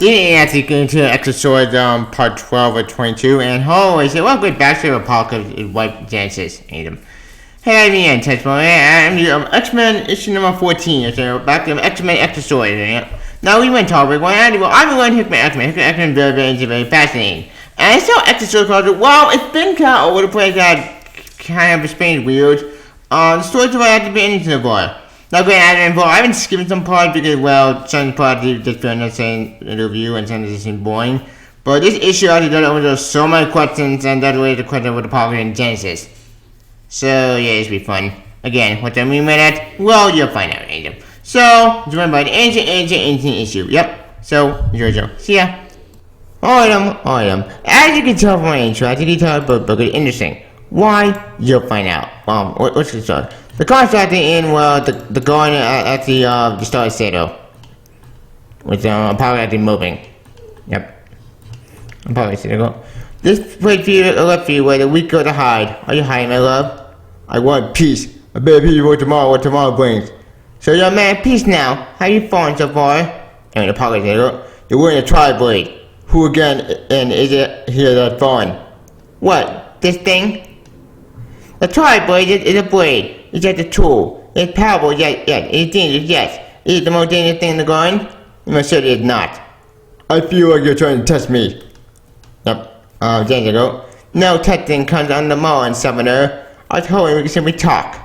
Didn't actually get into Xofswords part 12 or 22, and holy shit, what a great backstory of Apocalypse is White Genesis. Hey, I'm Ian Touchbone, and I'm X-Men issue number 14, so back to X-Men Xofswords. Now we went topic, I've been going to Hickman X-Men is very fascinating. And I saw Xofswords called, well, it's been kind of over the place, kind of strange weird. The stories about have to be anything so far. Now, granted, I've been skipping some parts because, well, some parts just feel unnecessary in the review and some just seem boring. But this issue actually does open so many questions, and that's really the question with the Apocalypse and Genesis. So, yeah, this will be fun. Again, what I mean by that? Well, you'll find out later. So, it's run by the ancient issue. Yep. So, enjoy the show. See ya. Alright. As you can tell from my intro, as you can tell, book is interesting. Why? You'll find out. What's the story? The contract in, well, the garden at the Star Citadel. With Apocalypse moving. Yep. Apocalypse Citadel. This place for you left for you where the weak go to hide. Are you hiding, my love? I want peace. I better peace for tomorrow, what tomorrow brings. So you're a man of peace now. How you fallen so far? And Apocalypse Citadel. You're wearing a tri-blade. Who again and is it here that's fallen? What? This thing? The tri-blade is a blade. It's just a tool. It's powerful, yes. It's dangerous, yes. Is it the most dangerous thing in the garden? You most certainly is not. I feel like you're trying to test me. Yep. There you go. No testing comes on the Mullen, Summoner. I told him we could simply talk.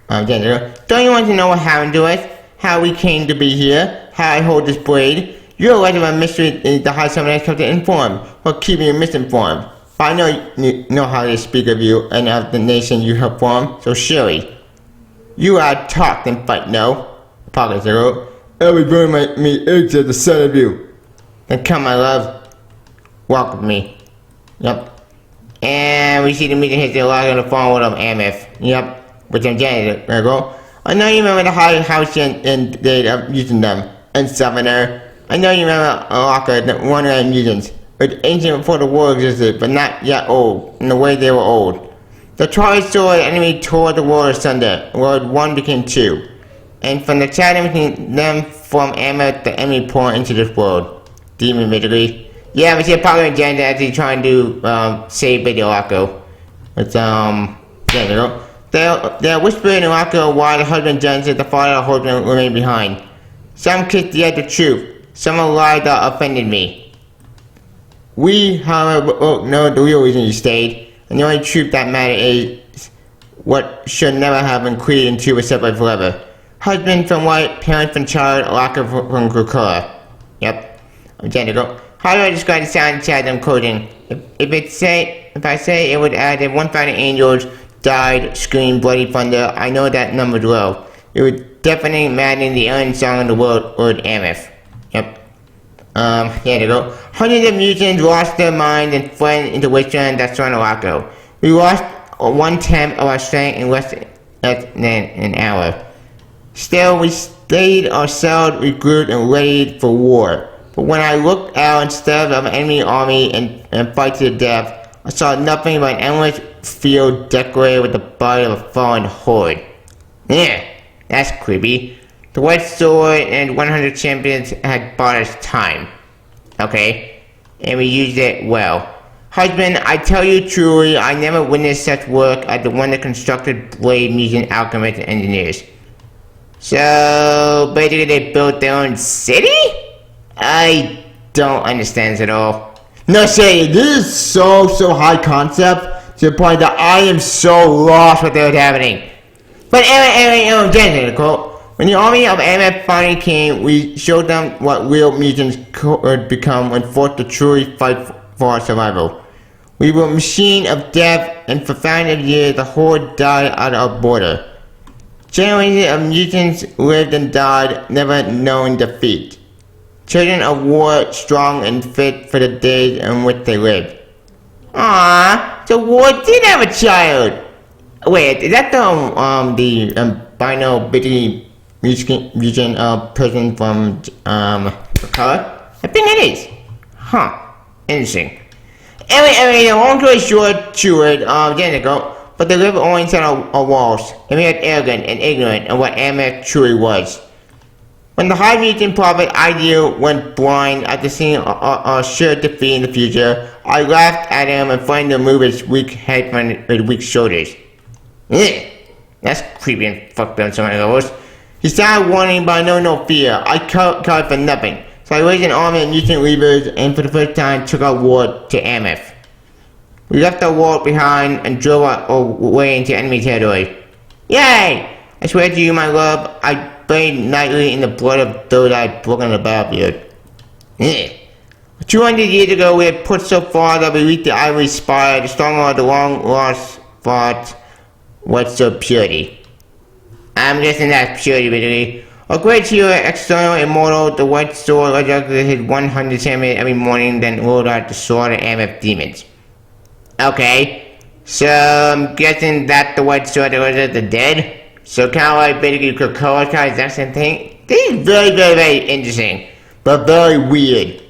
There you go. Don't you want to know what happened to us? How we came to be here? How I hold this blade? You're less of a mystery the High Summoner has come to inform, or keeping you misinformed. But I know you know how they speak of you and of the nation you help form, so surely. You are talk and fight, no? Apocalypse Zero. Every bone of me aches at the sight of you. Then come, my love. Walk with me. Yep. And we see the meeting hits the log on the phone with Ameth. Yep. With some janitor. There you go. I know you remember the high house and they using them. And Summoner. I know you remember Alaka, one of the mutants. But ancient before the war existed, but not yet old, in the way they were old. The tri-sword enemy tore the world asunder, world one became two. And from the chatting between them from Ameth, the enemy poured into this world. Demon basically. Yeah, we see Apocalypse and Genesis actually trying to save Baby Alako. It's there you go. They're whispering in Alako while the husband Genesis, the father of the husband, remain behind. Some kissed the edge of truth. Some lied that offended me. We, however, know the real reason you stayed, and the only truth that matters is what should never have been created and two were separate forever. Husband from white, parents from child, Laka from Kukura. Yep. Identical. How do I describe the sound chat I'm quoting? If I say it would add that 1,000 angels died, screamed bloody thunder, I know that number's low. It would definitely madden the only song in the world, word Ameth. Yep. Here you go. Hundreds of mutants lost their minds and fled into wasteland that surrounded Rocco. We lost 1/10 of our strength in less than an hour. Still, we stayed ourselves, regrouped, and ready for war. But when I looked out instead of an enemy army and fight to the death, I saw nothing but an endless field decorated with the body of a fallen horde. Yeah, that's creepy. The White Sword and 100 champions had bought us time. Okay? And we used it well. Husband, I tell you truly, I never witnessed such work as the one that constructed blade using alchemists and engineers. So, basically they built their own city? I don't understand this at all. No, say, this is so high concept to the point that I am so lost what was happening. But anyway, Genesis, quote. When the army of Ameth finally came, we showed them what real mutants could become when forced to truly fight for our survival. We were a machine of death, and for thousands of years the horde died out of our border. Generations of mutants lived and died, never knowing defeat. Children of war, strong and fit for the days in which they lived. Ah, the war did have a child! Wait, is that the albino bitty region person from color? I think it is. Huh. Interesting. Anyway, the long story short to it, identical, but they live only inside our walls, and we are arrogant and ignorant of what Ameth truly was. When the High Mutant Prophet idea went blind after seeing a sure defeat in the future, I laughed at him and threatened to move his weak head from his weak shoulders. Ugh, that's creepy and fucked up on so many levels. He sounded warning, but I know no fear. I caught for nothing. So I raised an army of mutant leaders and for the first time took our war to Ameth. We left our war behind and drove our way into enemy territory. Yay! I swear to you, my love, I bathed nightly in the blood of those I had broken on the battlefield. 200 years ago, we had pushed so far that we reached the ivory spire, the stronghold of the long-lost fought was so purity. I'm guessing that's purity, basically. A great hero, external, immortal, the white sword resurrected his 100 centimeters every morning, then rolled out the sword of Ameth demons. Okay, so I'm guessing that the white sword resurrected the dead? So kind of like basically Krakoa, kind of that same thing? This is very, very, very interesting, but very weird.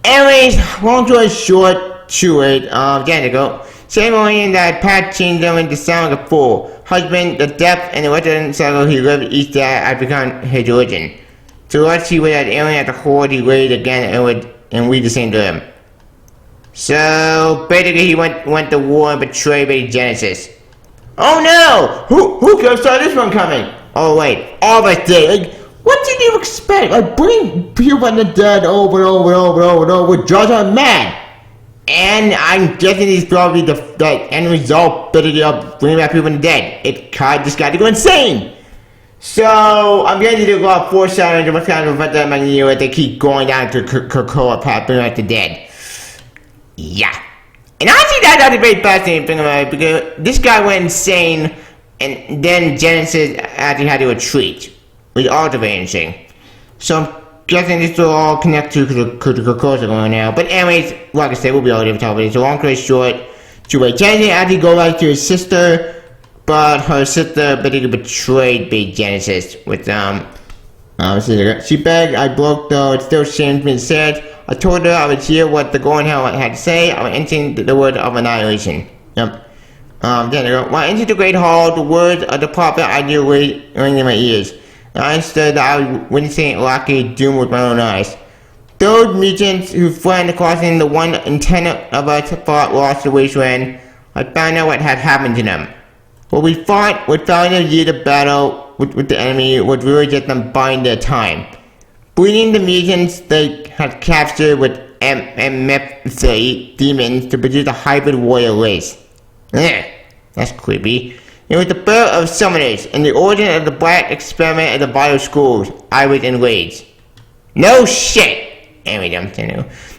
Anyways, long story short, to it, there you go. Same morning that Pat changed him into sound like a fool. Husband, the depth and the resident circle he lived each day had become his religion. So once he was an alien at the horde, he waited again and we the same to him. So basically he went to war and betrayed by Genesis. Oh no! Who could have saw this one coming? Oh wait, all of us did. Like, what did you expect? Like bringing people from the dead over and over and over and over and over drives on mad. And I'm guessing he's probably the end result, bringing back people from the dead. It caused this guy to go insane. So I'm getting to do a lot of foreshadowing to what's kind of event that might need if they keep going down to Krakoa path, bringing back the dead. Yeah. And honestly, that's a very fascinating thing about it, because this guy went insane, and then Genesis actually had to retreat, which is also very interesting. So I'm guessing this will all connect to the Krakoa going on now. But anyways, like I said, we'll be all over the top of it. So long story short, Genesis actually go back to his sister, but her sister basically betrayed Big Genesis with she begged, I broke though, it still shames me and said. I told her I would hear what the Golden Helmet had to say. I was entering the word of annihilation. Yep. There you go. When I entered the Great Hall, the words of the prophet I knew ringing in my ears. And I understood that I was witnessing Lockheed doom with my own eyes. Those mutants who fled crossing the one antenna of us fought lost the wasteland. I found out what had happened to them. What we fought with thousands of years of battle with the enemy was really just them buying their time. Breeding the mutants they had captured with MF3 demons to produce a hybrid warrior race. That's creepy. It was the birth of summoners and the origin of the black experiment at the bio schools. I was enraged. No shit! Anyway,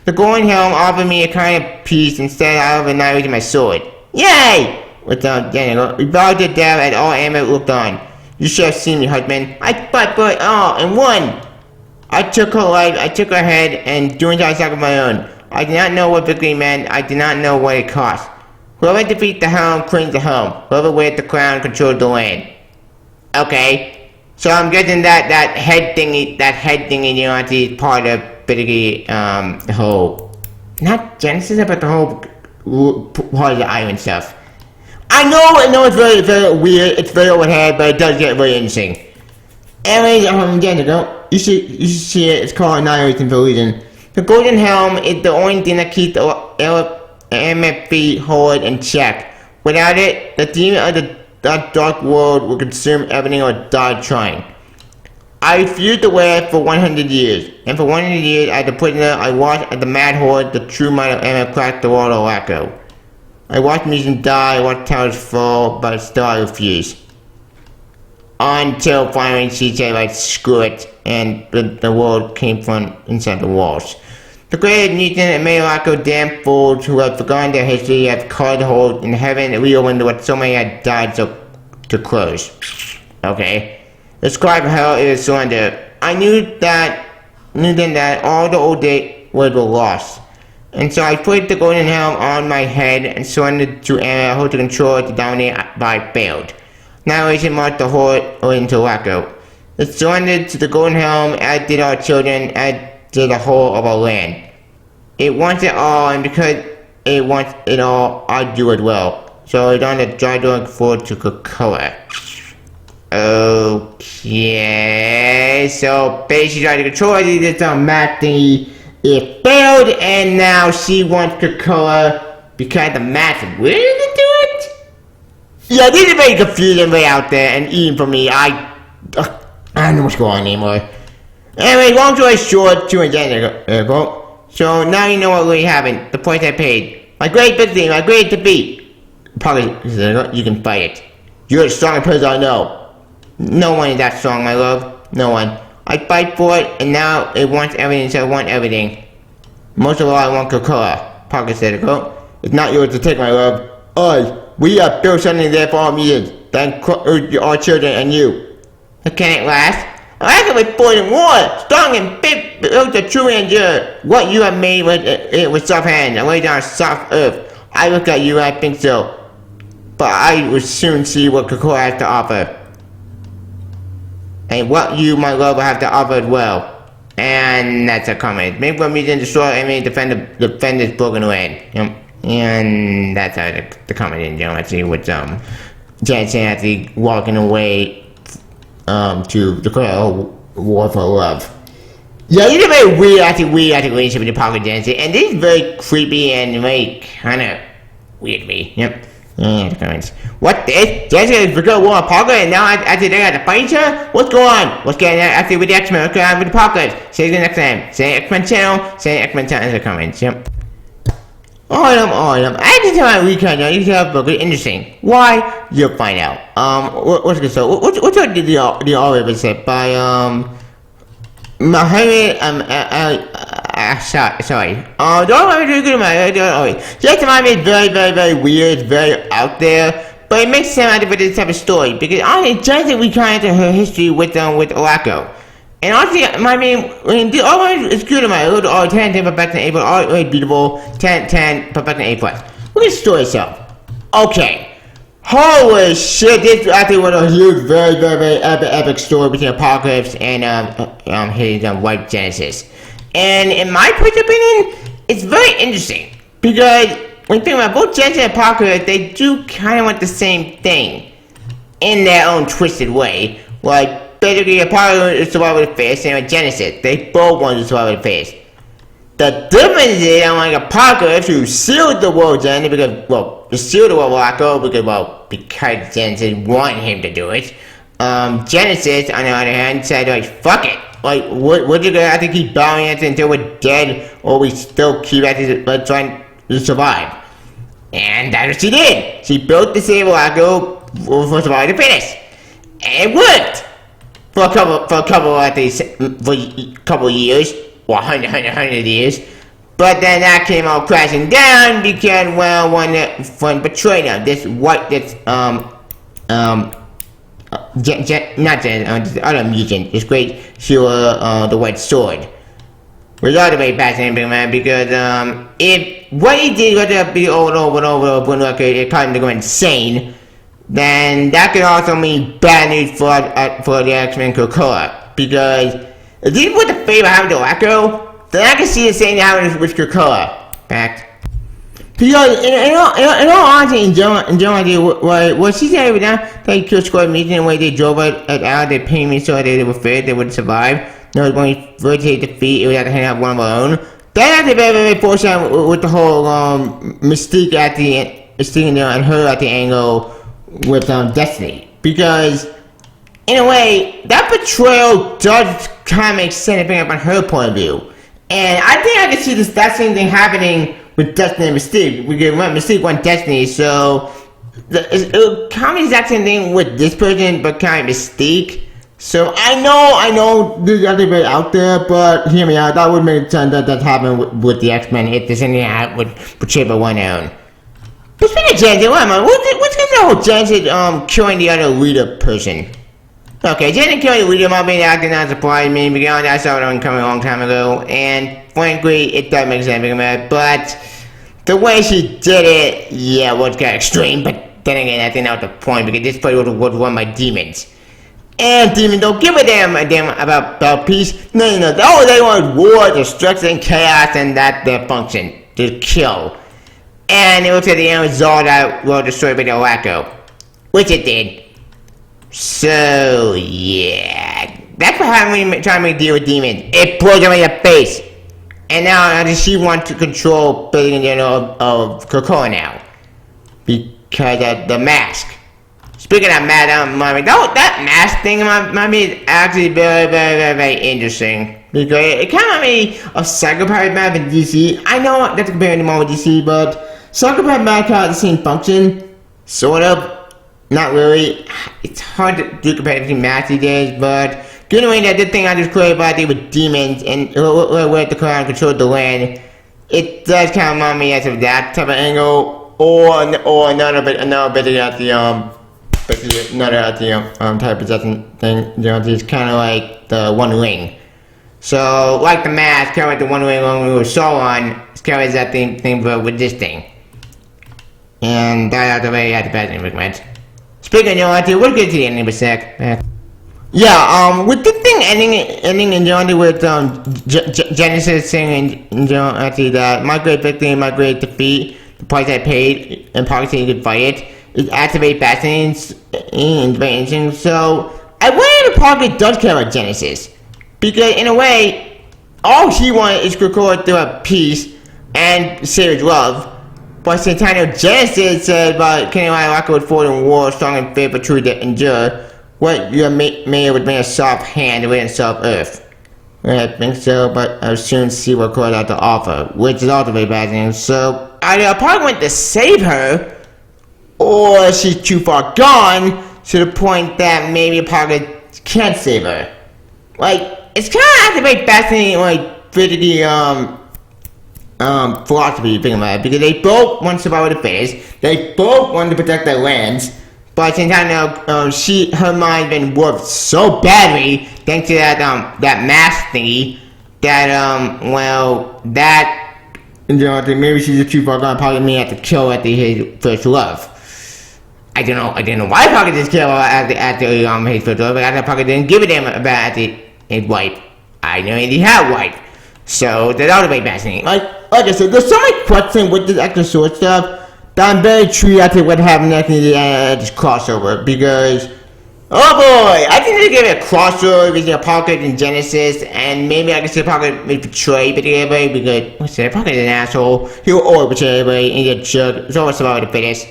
the Golden Helm offered me a kind of peace instead of annihilating my sword. Yay! Without Daniel, we bowed to death as all Ameth looked on. You should have seen me, husband. I fought for it all and won! I took her life, I took her head, and doing so I sacrificed my own. I did not know what victory meant, I did not know what it cost. Whoever defeats the helm claims the helm. Whoever wears the crown controls the land. Okay, so I'm guessing that head thingy, is part of basically the whole, not Genesis, but the whole part of the iron stuff. I know it's very, very weird, it's very overhead, but it does get very interesting. Anyways, there you go. You should see it. It's called Annihilation for a reason. The Golden Helm is the only thing that keeps the MFB horde in check. Without it, the demon of the dark world will consume everything or die trying. I refused to wear it for 100 years, and for 100 years as a prisoner, I watched as the mad horde, the true might of MF crack the world of Wacko. I watched mutants die, I watched towers fall, but still I refused. Until finally she said like screw it, and the world came from inside the walls. The great mutant and made Wacko damn fools who have forgotten their history have carved a hole in heaven and reopened what so many had died to close. Okay. Describe hell is surrender. I knew then that all the old days were lost. And so I put the Golden Helm on my head and surrendered to Anna, who to control it to dominate, but I failed. Annihilation marked the horde into Wacko. It surrendered to the Golden Helm, as did our children, as did the whole of our land. It wants it all, and because it wants it all, I do it well. So I don't have to drive forward to Krakoa. Okay, so basically tried to control this math thingy. It failed, and now she wants Coca-Cola because the math will to do it? Yeah, this is very confusing way out there, and even for me, I don't know what's going on anymore. Anyway, long story short, to again, so now you know what really happened. The price I paid. My great victory, my great defeat. Probably, you can fight it. You're the strongest person I know. No one is that strong, my love. No one. I fight for it, and now it wants everything, so I want everything. Most of all, I want Coca-Cola. Pocket said, it's not yours to take, my love. We have built something there for all mutants. Thank our children and you. Can it last? I can with boiling water, strong and big, built to truly endure. What you have made with soft hands and laid down soft earth. I look at you, I think so. But I will soon see what Coca-Cola has to offer. And what you, my love, will have to offer as well. And that's a comment. Make one reason destroy enemy, defend this broken land. And that's how the comment in general, actually, with Jensen actually walking away to declare war for love. Yeah, it's a very weird relationship with the Pocket Jensen, and this is very creepy and very kind of weird to me. Yep. Yeah, the comments. What this? Jensen is because war on Pocket, and now after they got to fight each other? What's going on? What's going on after with the X-Men? What's going on with the Pocket? See you next time. Say X-Men channel. Say X-Men channel in the comments. Yep. Alright. I just have a recap now. You have a good interesting. Why? You'll find out. What's good? So, what's the all ever said by Mohammed sorry. Don't let me do good. Yes, the Mohammed is very, very, very weird, very out there. But it makes sense out of this type of story because honestly, Jensen recounted her history with Olaco. And honestly, it's good in my little 10, perfection, A+, all really beautiful, 10, perfection, A+. Look at the story itself. Okay. Holy shit, this actually was a huge, very, very, very epic story between Apocalypse and his wife Genesis. And in my personal opinion, it's very interesting. Because when you think about both Genesis and Apocalypse, they do kind of want the same thing. In their own twisted way. Like, basically, Apocalypse is survival of the fittest, and with Genesis, they both want to survive the fittest. The difference is, unlike Apocalypse, who sealed the world's end because, sealed the world with Olaco because Genesis wanted him to do it. Genesis, on the other hand, said, fuck it. We're just gonna have to keep bowing at it until we're dead, or we still keep at it, trying to survive. And that's what she did. She built the city of Olaco for survival of the fittest. And it worked! For a couple years, or 100 years, but then that came all crashing down because, one betrayed them. This other mutant, this great Sheila, the White Sword. Was also very fascinating, man, because, if what he did was to be over and over, it caused him to go insane, then that could also mean bad news for the X-Men Coca-Cola. Because if these were the favor having to Olaco, then I can see the same happening with Coca-Cola. Fact. Because in all honesty, in general, what she said every time they killed squad meeting the way they drove it out, they paid me so they were fair, they would survive. No, when we first hit defeat, it would have to hang out one of our own. Then after very, very fortunate with the whole Mystique at the and her at the angle with Destiny, because in a way that betrayal does kind of make sense depending upon her point of view, and I think I can see that same thing happening with Destiny and Mystique. Mystique won Destiny, so it kind of the exact same thing with this person, but kind of Mystique. So I know this is actually very out there, but hear me out. That would make sense that happened with the X-Men if there's anything that would portray by one own. But speaking of Jensen, what's going on with Jensen killing the other leader person? Okay, Jensen killing the leader might be acting not surprising me because I saw it coming a long time ago, and frankly, it does make sense, but the way she did it, yeah, was kind of extreme, but then again, I think that was the point, because this place was run by demons. And demons don't give a damn about peace. No, all they want war, destruction, chaos, and that's their function, to kill. And it looks like the end result that was destroyed by the Olaco, which it did. So, yeah. That's what happened when you try to make a deal with demons. It blows them in the face. And now she wants to control billion of Krakoa now. Because of the mask. Speaking of mask, that mask thing might be actually very interesting. Because it kind of made me a psychopath map in DC. I know that's comparing them all with DC, but psychopath map has the same function. Sort of. Not really. It's hard to do comparative between maps these days, but given away that the thing I just created about it with demons and where the crown controlled the land, it does kind of remind me as of that type of angle, or another bit at the type of possession thing. You know, it's kind of like the One Ring. So, like the mask, kind of like the One Ring when we were Sauron, it's kind of that thing with this thing. And that out the way, I had the best recommend. Speaking of we'll get to the ending in a sec. Yeah, with the thing ending in John with Genesis saying in John actually that my great victory, my great defeat, the price I paid, and Pakistan could fight it activate fascinating and very interesting. So I wonder if Parker does care about Genesis. Because in a way, all he wanted is Krakoa to have peace and save his love. But Santino Genesis said about Kenny Rocker would forward in war, strong and faithful, true to endure. What you made would bring a soft hand away in soft earth. I think so, but I'll soon see what Krakoa had to offer, which is also very fascinating. So either Parker went to save her, or she's too far gone to the point that maybe Parker can't save her. Like, it's kind of very fascinating, like, pretty, philosophy thing about it, because they both want to survive the fittest, they both want to protect their lands, but at the same time now, her mind's been warped so badly, thanks to that mask thingy, that, maybe she's just too far gone, probably may have to kill at his first love. I don't know why Parker just killed at his first love, but I thought Parker didn't give a damn about his wife. I know he had a wife. So that's all very fascinating. Like I said, there's so many questions with this extra sword stuff that I'm very curious to what happened next in this crossover, because oh boy, I think they gave it a crossover between Apocalypse and Genesis, and maybe I can say Apocalypse may betray everybody because Apocalypse is an asshole. He'll always betray everybody and get jerk. It's always about the fittest.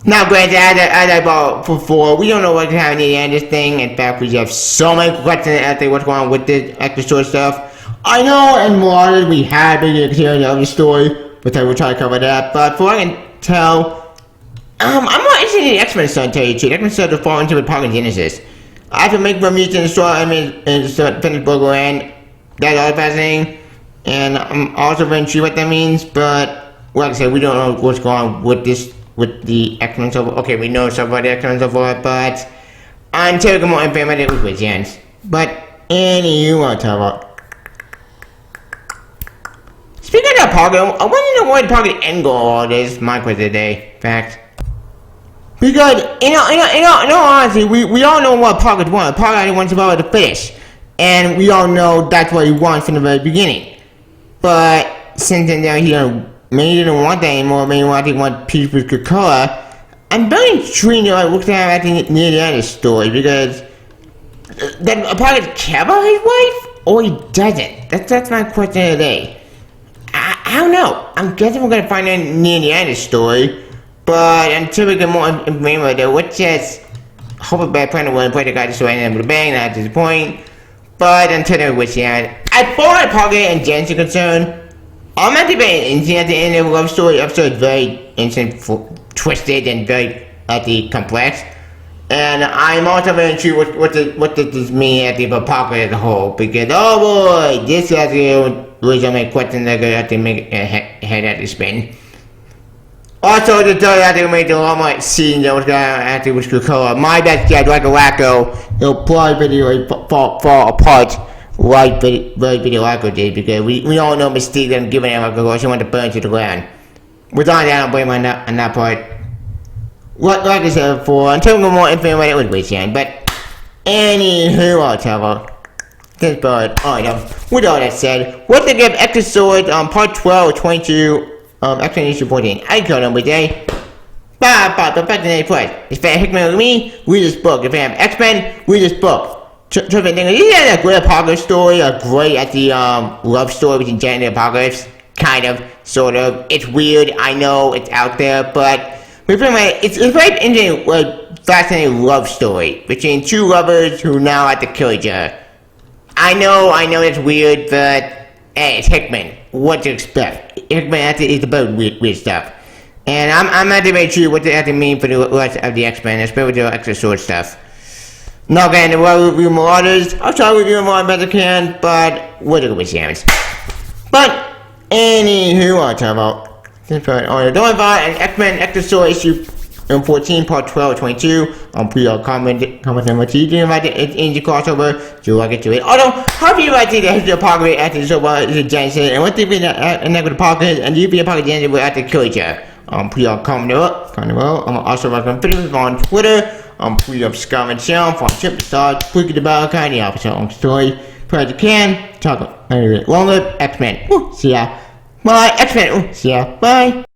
Now, granted, as I brought before, we don't know what's happening at the end of this thing. In fact, we have so many questions as to what's going on with this extra sword stuff. I know in Modern we had been hearing the other story, but I will try to cover that. But for what I can tell, I'm more interested in the X-Men story, to tell you the truth. X-Men story to fall into with Parker and Genesis. I have to make my music in the story, and finish Burgerland. That's all fascinating. And I'm also very intrigued what that means, but like I said, we don't know what's going on with this, with the X-Men so far. Okay, we know stuff about the X-Men so far, but until we get more information with Jens. But any you want to talk about? Speaking of Parker, I want to know what Parker's end goal all this. My question today, fact. Because in all honesty, we all know what Parker wants. Parker wants to survive the fish, and we all know that's what he wants from the very beginning. But since then, maybe he didn't want that anymore. Maybe he want peace with Krakoa. I'm very intrigued about what's going to happen near the end of the story, because does Parker care about his wife, or he doesn't? That's my question today. I don't know. I'm guessing we're gonna find out near the end of the story, but until we get more information about it, we'll just hope a bad plan to play the guy just so I end up with a bang, not disappoint. But until then, which as far as Parker and Jens are concerned, I'm not debating anything at the end of the love story. The episode is very instant, twisted, and very complex. And I'm also very intrigued what does this mean at the Parker as a whole, because oh boy, this has to raise so many questions that I have to make head at the spin. Also, the third I think made a lot more scenes that was going on after with Krakoa. My best guess, like a wacko, it'll probably fall apart like Video Wacko did, because we all know Mystique didn't give an damn about Krakoa. She wanted to burn to the ground. Without that, I don't blame on that part. Like I said before, until we get more information, it would be changed. But anywho, I'll tell this bird item. With all that said, what to give Xofswords on part 12 or 22 explanation 14. I killed him with a But the fact that first, if fan Hickman with me, read this book. If fan X-Men, read this book. Trippin' thing, he had a great apocalypse story, a great at the love story between Janet and the Apocalypse. Kind of, sort of. It's weird, I know, it's out there, but it's a very interesting, fascinating love story between two lovers who now have to kill each other. I know it's weird, but hey, it's Hickman. What to expect? Hickman is about weird stuff. And I'm not very sure what they have to mean for the rest of the X-Men, especially with the extra sword stuff. Not getting to review more others. I'll try to review more as best I can, but we'll do it with Simmons. But, anywho, I'll talk about this part on the Dawn and X-Men Extra Sword issue 14, part 12, 22. Please comment on what you think about the indie crossover. Do I get to it? Although, how do you like the history of Apocalypse after the sober is Genesis, and what do you think of the Apocalypse, and do you think Apocalypse Genesis will have to kill each other? Please comment below. I'm also recommend videos on Twitter. Please subscribe and share for trip to start. Click the bell icon, the opposite on story. As you can, talk a little bit longer. X-Men. See ya. Bye. X-Men. See ya. Bye.